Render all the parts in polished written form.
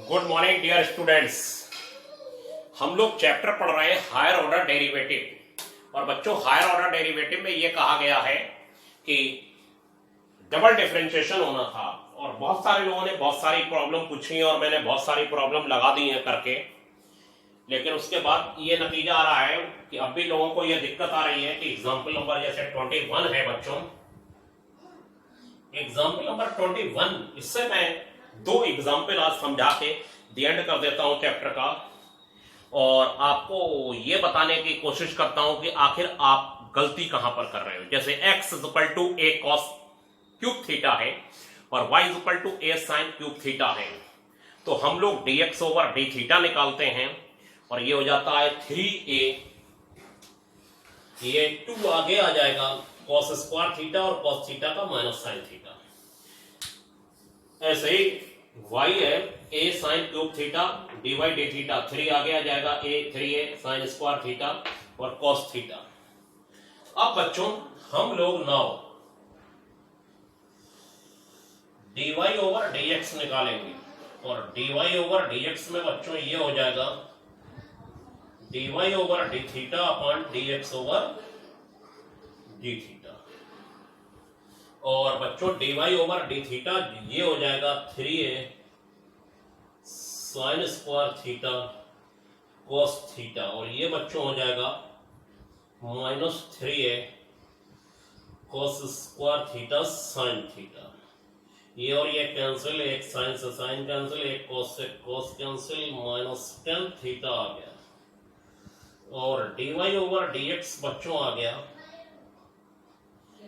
Good morning dear students. हम लोग chapter पढ़ रहे हैं हायर ऑर्डर डेरिवेटिव। और बच्चों, हायर ऑर्डर डेरिवेटिव में यह कहा गया है कि डबल डिफरेंशिएशन होना था और बहुत सारे लोगों ने बहुत सारी प्रॉब्लम पूछी है और मैंने बहुत सारी प्रॉब्लम लगा दी है करके। लेकिन उसके बाद ये नतीजा आ रहा है कि अब भी लोगों को यह दिक्कत आ रही है कि एग्जाम्पल नंबर जैसे 21 है बच्चों, एग्जाम्पल नंबर 21, इससे मैं दो एग्जाम्पल आज समझा के द एंड कर देता हूं चैप्टर का और आपको ये बताने की कोशिश करता हूं कि आखिर आप गलती कहां पर कर रहे हो। जैसे x is equal to a cos cube theta है और y is equal to a sine cube theta है, तो हम लोग dx ओवर डी थीटा निकालते हैं और ये हो जाता है 3a, ये 2 आगे आ जाएगा कॉस स्क्वायर थीटा और कॉस थीटा का माइनस साइन थीटा। ऐसे ही y है a sign cube theta dy D theta, 3 आगे आ जाएगा a 3a sine square theta और कॉस थीटा। अब बच्चों हम लोग नाउ dy ओवर dx निकालेंगे और dy ओवर dx में बच्चों ये हो जाएगा dy over d theta upon dx over d theta. और बच्चों dy ओवर डी थीटा ये हो जाएगा 3a sine square theta cos theta और ये बच्चों हो जाएगा minus 3a cos square theta sine theta. ये और ये कैंसिल, एक साइन से साइन कैंसिल, एक कॉस से कॉस कैंसिल, माइनस 10 थीटा आ गया और dy ओवर dx बच्चों आ गया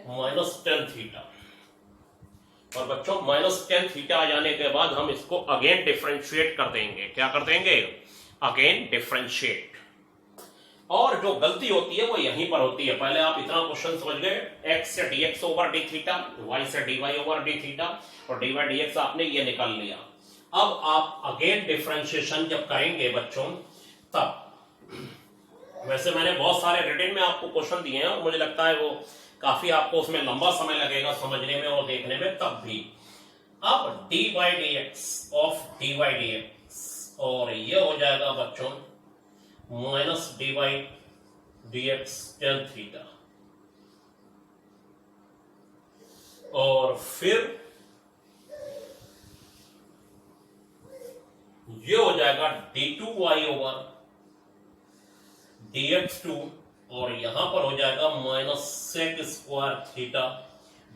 माइनस 10 थीटा। और बच्चों माइनस 10 थीटा आ जाने के बाद हम इसको अगेन डिफरेंशिएट कर देंगे। क्या कर देंगे? Again differentiate. और जो गलती होती है वो यहीं पर होती है। पहले आप इतना क्वेश्चन समझ गए, x से dx over d theta, y से dy ओवर डी थीटा और dy dx आपने ये निकाल लिया। अब आप अगेन डिफरेंशिएशन जब करेंगे बच्चों, तब वैसे मैंने बहुत सारे रिटन में आपको क्वेश्चन दिए हैं और मुझे लगता है वो काफी आपको उसमें लंबा समय लगेगा समझने में और देखने में, तब भी अब dy dx of dy dx और ये हो जाएगा बच्चों minus dy dx tan theta और फिर ये हो जाएगा d2y ओवर dx2 और यहां पर हो जाएगा minus sec square theta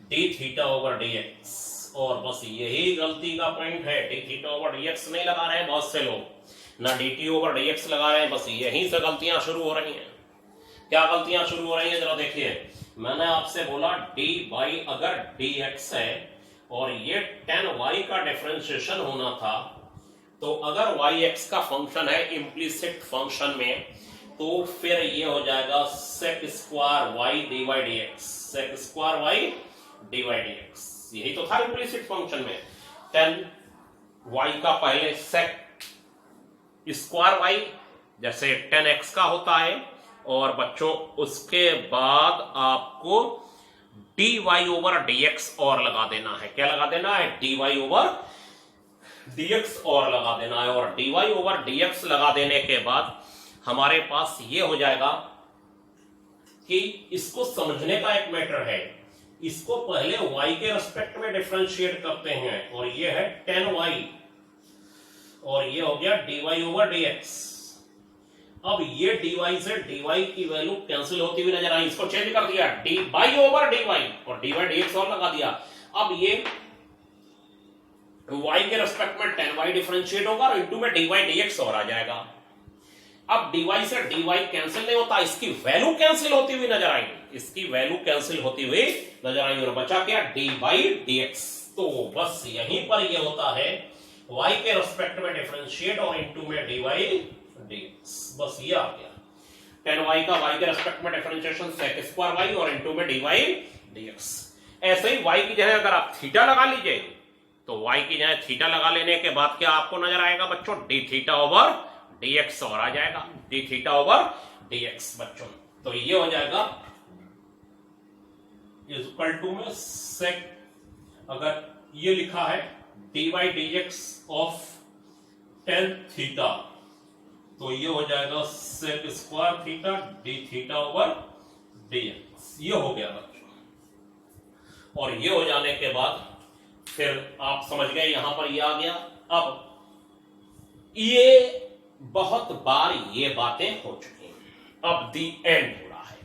d theta over dx। और बस यही गलती का पॉइंट है, डी थीटा ओवर dx नहीं लगा रहे हैं बहुत से लोग, ना dt ओवर dx लगा रहे हैं। बस यहीं से गलतियां शुरू हो रही हैं। क्या गलतियां शुरू हो रही हैं जरा देखिए। मैंने आपसे बोला dy अगर dx है और ये tan y का डिफरेंशिएशन होना था, तो अगर yx का फंक्शन है इम्प्लीसिट फंक्शन में, तो फिर ये हो जाएगा sec square y dy dx, sec square y dy dx। यही तो था इम्प्लीसिट फंक्शन में। tan y का पहले sec स्क्वायर y जैसे tan x का होता है और बच्चों उसके बाद आपको dy ओवर dx और लगा देना है। क्या लगा देना है? dy ओवर dx और लगा देना है। और dy ओवर dx लगा देने के बाद हमारे पास ये हो जाएगा कि इसको समझने का एक मैटर है। इसको पहले y के रेस्पेक्ट में डिफरेंशिएट करते हैं और ये है tan y और ये हो गया dy ओवर dx। अब ये dy से dy की वैल्यू कैंसिल होती हुई नजर आई, इसको चेंज कर दिया dy ओवर dy और dy dx और लगा दिया। अब ये y के रेस्पेक्ट में tan y डिफरेंशिएट होगा और इनटू में dy dx और आ जाएगा। अब dy से dy कैंसिल नहीं होता, इसकी वैल्यू कैंसिल होती हुई नजर आई, इसकी वैल्यू कैंसिल होती हुई नजर आई और बचा क्या? dy dx। तो बस यहीं पर ये होता है y के रेस्पेक्ट में डिफरेंशिएट और इनटू में dy dx। बस ये आ गया tan y का y के रेस्पेक्ट में डिफरेंशिएशन sec स्क्वायर y और इनटू में dy dx। ऐसे ही y की जगह अगर आप थीटा लगा लीजिए तो y की जगह थीटा लगा लेने के बाद क्या आपको नजर आएगा बच्चों? d थीटा ओवर dx और आ जाएगा, d थीटा ओवर dx बच्चों। तो ये हो जाएगा इज इक्वल टू में सेक, अगर ये लिखा है dy dx of tan theta, तो ये हो जाएगा sec square theta d theta over dx। ये हो गया बच्चों। और ये हो जाने के बाद फिर आप समझ गए, यहां पर ये आ गया। अब ये बहुत बार ये बातें हो चुकी हैं, अब दी एंड हो रहा है।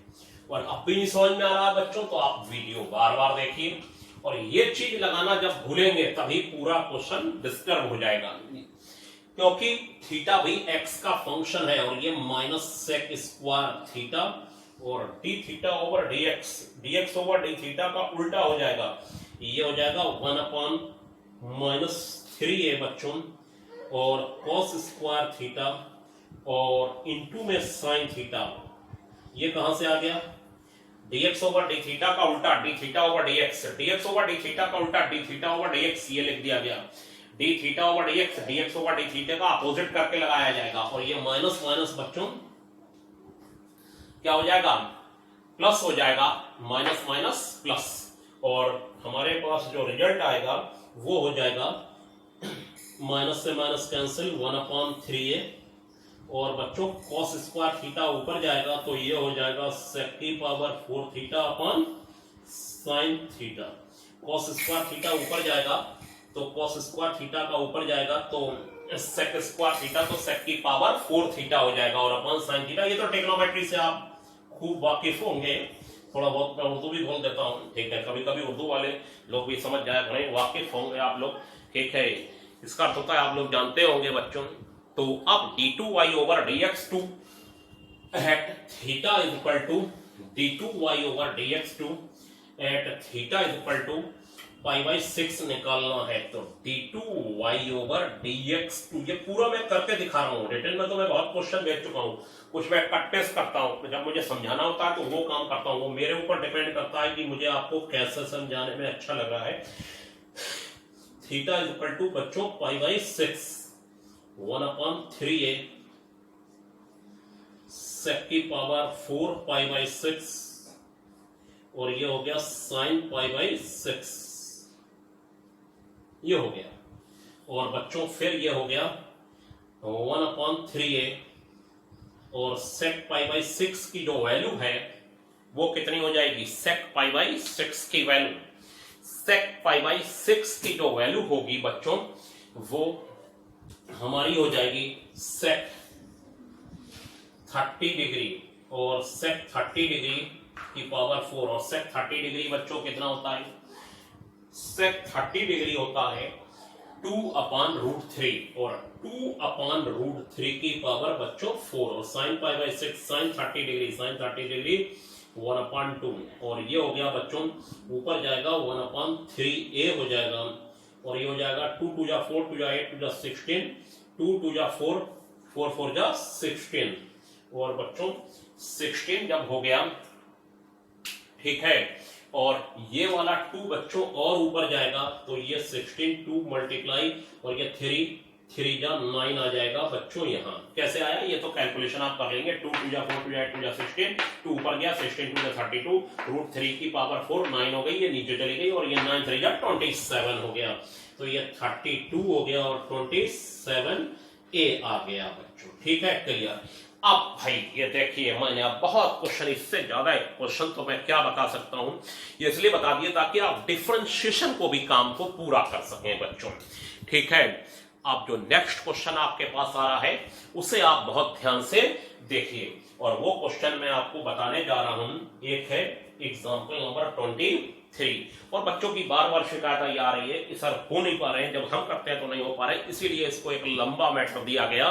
और अब भी नहीं समझ में आ रहा है बच्चों, तो आप वीडियो बार बार देखिए। और ये चीज लगाना जब भूलेंगे तभी पूरा क्वेश्चन डिस्टर्ब हो जाएगा, क्योंकि थीटा भी एक्स का फंक्शन है और ये माइनस सेक स्क्वायर थीटा और D theta over d x, D x over d theta का उल्टा हो जाएगा। ये हो जाएगा 1/-3a बच्चों, और cos स्क्वायर थीटा और इनटू में साइन थीटा। ये कहां से आ गया? dx ओवर डी थीटा का उल्टा D theta over dx, dx over d theta का उल्टा डी थीटा ओवर dx, ये लिख दिया गया। D theta over dx, dx over d theta का अपोजिट करके लगाया जाएगा। और ये माइनस माइनस बच्चों क्या हो जाएगा? प्लस हो जाएगा, माइनस माइनस प्लस। और हमारे पास जो रिजल्ट आएगा वो हो जाएगा माइनस से माइनस कैंसिल 1/3a। और बच्चों cos स्क्वायर थीटा ऊपर जाएगा तो ये हो जाएगा sec की power 4 theta upon sine theta. cos square theta ऊपर जाएगा तो cos स्क्वायर थीटा का ऊपर जाएगा तो sec स्क्वायर थीटा, तो sec की पावर 4 थीटा हो जाएगा और अपॉन साइन थीटा। ये तो ट्रिग्नोमेट्री से आप खूब वाकिफ होंगे, थोड़ा बहुत मैं उर्दू भी बोल देता हूँ, ठीक है। कभी कभी उर्दू वाले लोग भी समझ जाए, बड़े वाकिफ होंगे आप लोग, ठीक है। इसका अर्थ होता है आप लोग जानते होंगे बच्चों। तो अब d2y over dx2 at theta is equal to d2y over dx2 at theta is equal to π/6 निकालना है। तो d2y ओवर dx2, ये पूरा मैं करके दिखा रहा हूँ। रिटर्न में तो मैं बहुत क्वेश्चन देख चुका हूँ, कुछ मैं कट पेस्ट करता हूँ, जब मुझे समझाना होता है तो वो काम करता हूँ। वो मेरे ऊपर डिपेंड करता है कि मुझे आपको कैसे समझाने में अच्छा लग रहा है। थीटा इज इक्वल टू बच्चों π/6 1/3a सेक की पावर 4 π/6 और ये हो गया साइन π/6, ये हो गया। और बच्चों फिर ये हो गया 1/3a और सेक π/6 की जो वैल्यू है वो कितनी हो जाएगी? सेक π/6 की वैल्यू, सेक π/6 की जो वैल्यू होगी बच्चों वो हमारी हो जाएगी सेक 30 डिग्री और सेक 30 डिग्री की पावर 4। और सेक 30 डिग्री बच्चों कितना होता है? सेक 30 डिग्री होता है 2/√3 और 2/√3 की पावर बच्चों 4। और sine π/6 sine 30 degree, sine 30 degree 1/2। और ये हो गया बच्चों, ऊपर जाएगा 1/3a हो जाएगा और ये हो जाएगा 2 2 जा 4 2 जा 8 2 जा 16, 2 2 जा 4 4 4 जा 16। और बच्चों 16 जब हो गया, ठीक है, और ये वाला 2 बच्चों और ऊपर जाएगा तो ये 16 2 मल्टीप्लाई और ये 3 जा 9 आ जाएगा बच्चों। यहाँ कैसे आया ये तो कैलकुलेशन आप कर लेंगे। 2 2 जा 4 2 जा 8 2 जा 16, 2 ऊपर गया 16 2 जा 32, √3 की पावर 4 9 हो गई, ये नीचे चली गई और ये 9 3 जा 27 हो गया। तो ये 32 हो गया और 27a आ गया बच्चों, ठीक है, क्लियर। अब भाई ये देखिए, मैंने अब बहुत क्वेश्चन, इससे ज्यादा क्वेश्चन तो मैं क्या बता सकता हूं, ये इसलिए बता दिए ताकि आप डिफरेंशिएशन को भी काम को पूरा कर सकें बच्चों, ठीक है। अब जो नेक्स्ट क्वेश्चन आपके पास आ रहा है उसे आप बहुत ध्यान से देखिए और वो क्वेश्चन मैं आपको बताने जा रहा हूं। एक है एग्जाम्पल नंबर 23 और बच्चों की बार बार शिकायत ये आ रही है कि सर हो नहीं पा रहे हैं, जब हम करते हैं तो नहीं हो पा रहे, इसीलिए इसको एक लंबा मैटर दिया गया।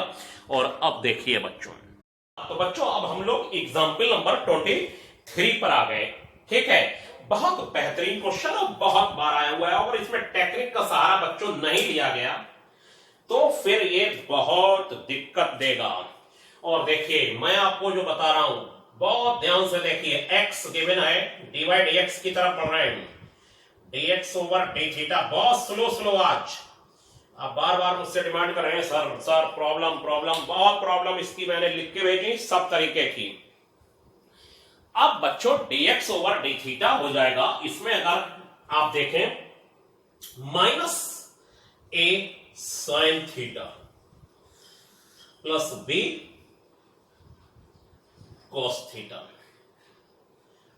और अब देखिए बच्चों, तो बच्चों अब हम लोग एग्जाम्पल नंबर 23 पर आ गए, ठीक है। बहुत बेहतरीन क्वेश्चन और बहुत बार आया हुआ है, और इसमें टेक्निक का सहारा बच्चों नहीं लिया गया तो फिर ये बहुत दिक्कत देगा। और देखिए मैं आपको जो बता रहा हूं बहुत ध्यान से देखिए, x गिवन है, डिवाइड x की तरफ पढ़ रहे हैं, dx ओवर d थीटा। बहुत स्लो आज आप बार बार मुझसे डिमांड कर रहे हैं सर प्रॉब्लम, बहुत प्रॉब्लम इसकी मैंने लिख के भेजी सब तरीके की। अब बच्चों dx ओवर d थीटा हो जाएगा, इसमें अगर आप देखें -a sin theta plus b cos theta.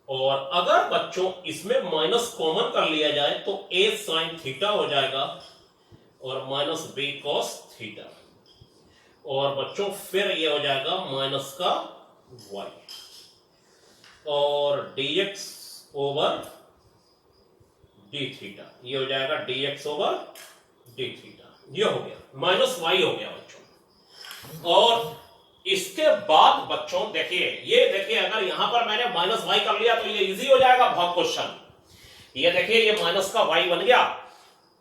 और अगर बच्चों इसमें माइनस कॉमन कर लिया जाए तो ए साइन थीटा हो जाएगा और माइनस बी कॉस थीटा, और बच्चों फिर ये हो जाएगा माइनस का y और dx ओवर डी थीटा, ये हो जाएगा dx ओवर डी थीटा। ये हो गया माइनस y हो गया बच्चों। और इसके बाद बच्चों देखिए, ये देखिए अगर यहां पर मैंने माइनस y कर लिया तो ये इजी हो जाएगा बहुत क्वेश्चन। ये देखिए ये माइनस का y बन गया,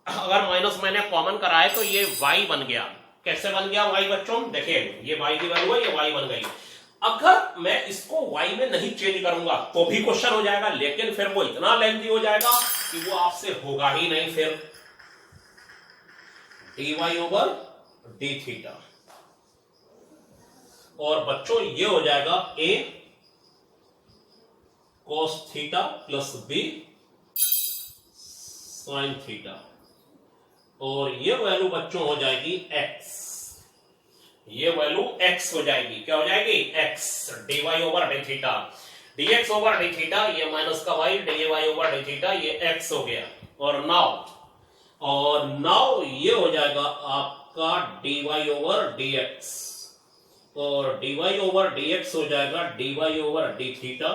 अगर माइनस मैंने कॉमन कराए तो ये y बन गया। कैसे बन गया y बच्चों? देखिए ये y की वैल्यू है, ये y बन गई। अगर मैं इसको y में नहीं चेंज करूंगा तो भी क्वेश्चन हो जाएगा, लेकिन फिर वो इतना लेंथी हो जाएगा कि वो आपसे होगा ही नहीं। फिर dy ओवर डी थीटा, और बच्चों ये हो जाएगा a cos theta plus b sin theta, और ये वैल्यू बच्चों हो जाएगी x। ये वैल्यू x हो जाएगी, क्या हो जाएगी? x dy over d theta, dx over d theta, ये माइनस का y, dy over d theta, ये x हो गया। और नाउ ये हो जाएगा आपका dy ओवर dx, और dy ओवर dx हो जाएगा dy over d theta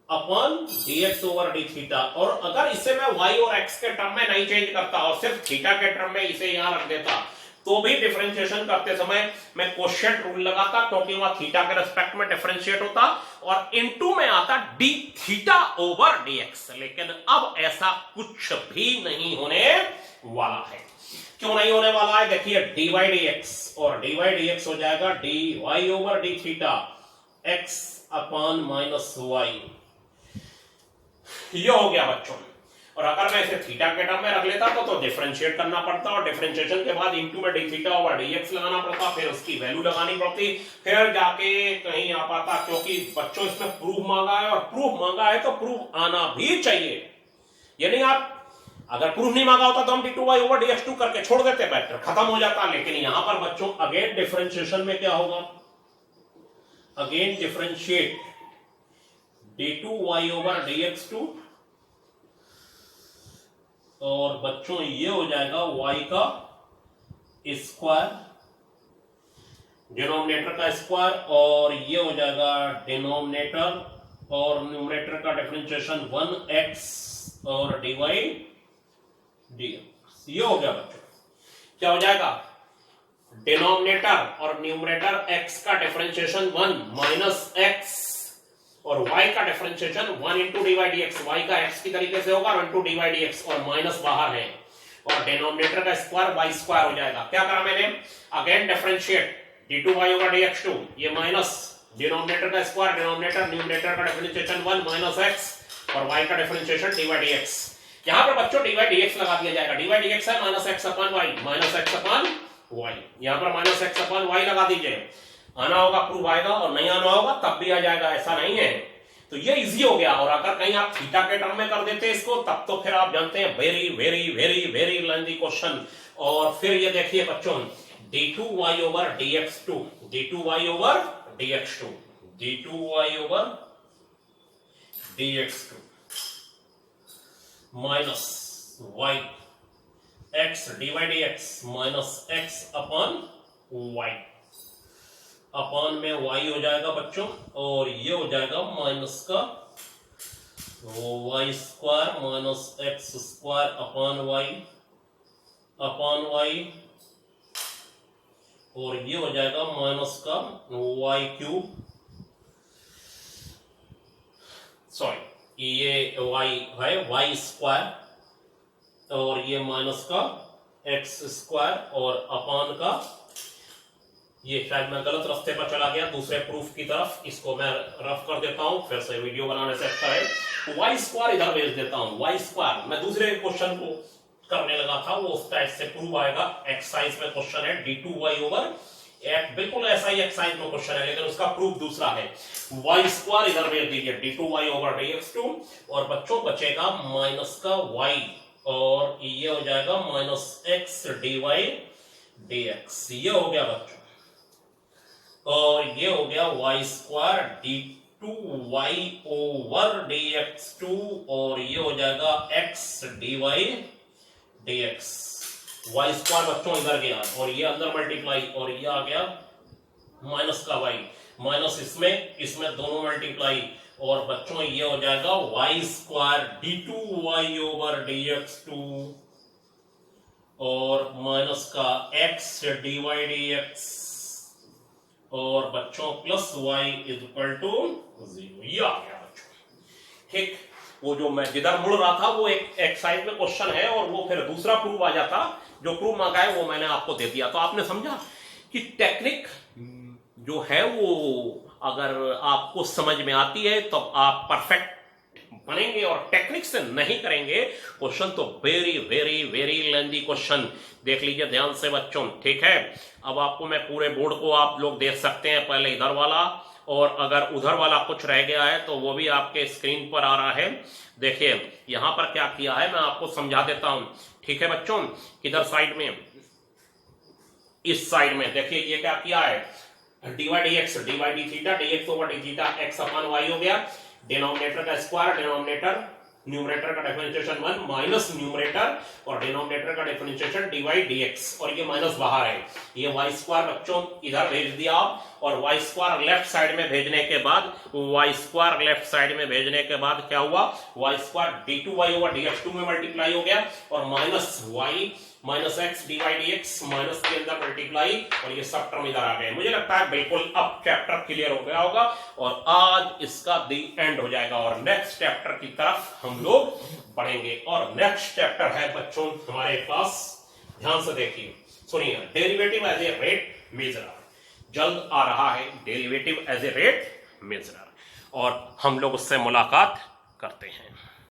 upon dx over d theta. और अगर इसे मैं y और x के टर्म में नहीं चेंज करता और सिर्फ थीटा के टर्म में इसे यहां रख देता तो भी डिफरेंशिएशन करते समय मैं कोशेंट रूल लगाता, क्योंकि वहां थीटा के रेस्पेक्ट में डिफरेंशिएट होता और इनटू में आता डी थीटा ओवर dx। लेकिन अब ऐसा कुछ भी नहीं होने वाला है। क्यों नहीं होने वाला है? देखिए dy dx, और dy dx हो जाएगा dy over d theta x upon minus y। ये हो गया बच्चों। और अगर मैं इसे थीटा के टर्म में रख लेता तो डिफरेंशिएट करना पड़ता, और डिफरेंशिएशन के बाद इनटू में डी थीटा ओवर dx लगाना पड़ता, फिर उसकी वैल्यू लगानी पड़ती, फिर जाके कहीं आ पाता। क्योंकि बच्चों इसमें प्रूफ मांगा है, और प्रूफ मांगा है तो प्रूफ आना भी चाहिए। यानी आप अगर प्रूफ नहीं मांगा होता तो हम d2y ओवर dx2 करके छोड़ देते, मैटर खत्म हो जाता। लेकिन यहां पर बच्चों अगेन डिफरेंशिएशन में क्या होगा? Again differentiate d2y over dx2, और बच्चों ये हो जाएगा y का स्क्वायर, डिनोमिनेटर का स्क्वायर, और ये हो जाएगा डिनोमिनेटर और न्यूमरेटर का डिफरेंशिएशन 1x और dy dx। ये हो गया बच्चों। क्या हो जाएगा? डिनोमिनेटर और न्यूमरेटर x का डिफरेंशिएशन 1 माइनस x, और y का differentiation 1 into dy dx। y का x की तरीके से होगा 1 टू dy dx, और माइनस बाहर है, और डिनोमिनेटर का स्क्वायर y स्क्वायर हो जाएगा। क्या करा मैंने? Again differentiate d2y over dx2, ये माइनस डिनोमिनेटर का स्क्वायर, डिनोमिनेटर न्यूमरेटर का डिफरेंशिएशन 1 माइनस x, और y का डिफरेंशिएशन dy dx। यहां पर बच्चों dy dx लगा दिया जाएगा। dy dx है minus x upon y, minus x upon y। यहां पर माइनस x अपॉन y लगा दीजिए। आना होगा प्रूफ आएगा, और नहीं आना होगा तब भी आ जाएगा, ऐसा नहीं है। तो ये इजी हो गया। और अगर कहीं आप थीटा के टर्म में कर देते इसको, तब तो फिर आप जानते हैं very very very very lengthy question. और फिर ये देखिए बच्चों d2y over dx2, d2y over dx2, d2y over dx2 minus y x dy dx minus x upon y, upon में y हो जाएगा बच्चों, और ये हो जाएगा माइनस का y square minus x square upon y, और ये हो जाएगा माइनस का y क्यूब, सॉरी ये y है y स्क्वायर, और ये माइनस का x स्क्वायर, और अपॉन का, ये शायद मैं गलत रास्ते पर चला गया दूसरे प्रूफ की तरफ, इसको मैं रफ कर देता हूं, फिर से वीडियो बनाने से अच्छा है। वाई स्क्वायर इधर भेज देता हूं, वाई स्क्वायर मैं दूसरे क्वेश्चन को करने लगा था, वो उस टाइप से प्रूफ आएगा। एक्सरसाइज में क्वेश्चन है d2y ओवर, बिल्कुल ऐसा ही एक्सरसाइज में क्वेश्चन है, लेकिन उसका प्रूफ दूसरा है। वाई स्क्वायर इधर भेज दीजिए d2y ओवर dx2, और बच्चों बचेगा माइनस का y, और ये हो जाएगा माइनस x dy dx। ये हो गया बच्चों, और ये हो गया y square d two y over d x two, और ये हो जाएगा x d y d x. Y square बच्चों इधर गया और ये अंदर मल्टीप्लाई, और ये आ गया माइनस का वाई, माइनस इसमें दोनों मल्टीप्लाई, और बच्चों ये हो जाएगा y square d two y over d x two, और माइनस का x d y d x, और बच्चों plus y is equal to 0। ये आ गया बच्चों, ठीक। वो जो मैं जिधर मुड़ रहा था वो एक साइड में क्वेश्चन है, और वो फिर दूसरा प्रूफ आ जाता, जो प्रूफ मंगाए वो मैंने आपको दे दिया। तो आपने समझा कि टेक्निक जो है वो अगर आपको समझ में आती है तो आप परफेक्ट बनेंगे, और टेक्निक से नहीं करेंगे क्वेश्चन तो very very very lengthy question. देख लीजिए ध्यान से बच्चों, ठीक है। अब आपको मैं पूरे बोर्ड को आप लोग देख सकते हैं, पहले इधर वाला, और अगर उधर वाला कुछ रह गया है तो वो भी आपके स्क्रीन पर आ रहा है। देखिए यहां पर क्या किया है मैं आपको समझा देता हूं, ठीक है बच्चों। किधर साइड में, इस साइड में देखिए ये क्या किया है, d y d x d y d theta d x over d theta x upon y हो गया, डिनोमिनेटर का स्क्वायर, डिनोमिनेटर न्यूमरेटर का डिफरेंशिएशन 1 माइनस न्यूमरेटर और डिनोमिनेटर का डिफरेंशिएशन dy dx, और ये माइनस बाहर है, ये y स्क्वायर बच्चों इधर भेज दिया, और y स्क्वायर लेफ्ट साइड में भेजने के बाद, y स्क्वायर लेफ्ट साइड में भेजने के बाद क्या हुआ, y square d2y over dx2 में मल्टीप्लाई हो गया, और minus y minus x d y d x minus के अंदर मल्टीप्लाई, और ये सब टर्म इधर आ गए। मुझे लगता है बिल्कुल अब चैप्टर क्लियर हो गया होगा, और आज इसका दी एंड हो जाएगा, और नेक्स्ट चैप्टर की तरफ हम लोग बढ़ेंगे। और नेक्स्ट चैप्टर है बच्चों हमारे पास, ध्यान से देखिए सुनिए, डेरिवेटिव एज ए रेट मेजरर। जल्द आ रहा है डेरिवेटिव एज ए रेट मेजरर, और हम लोग उससे मुलाकात करते हैं।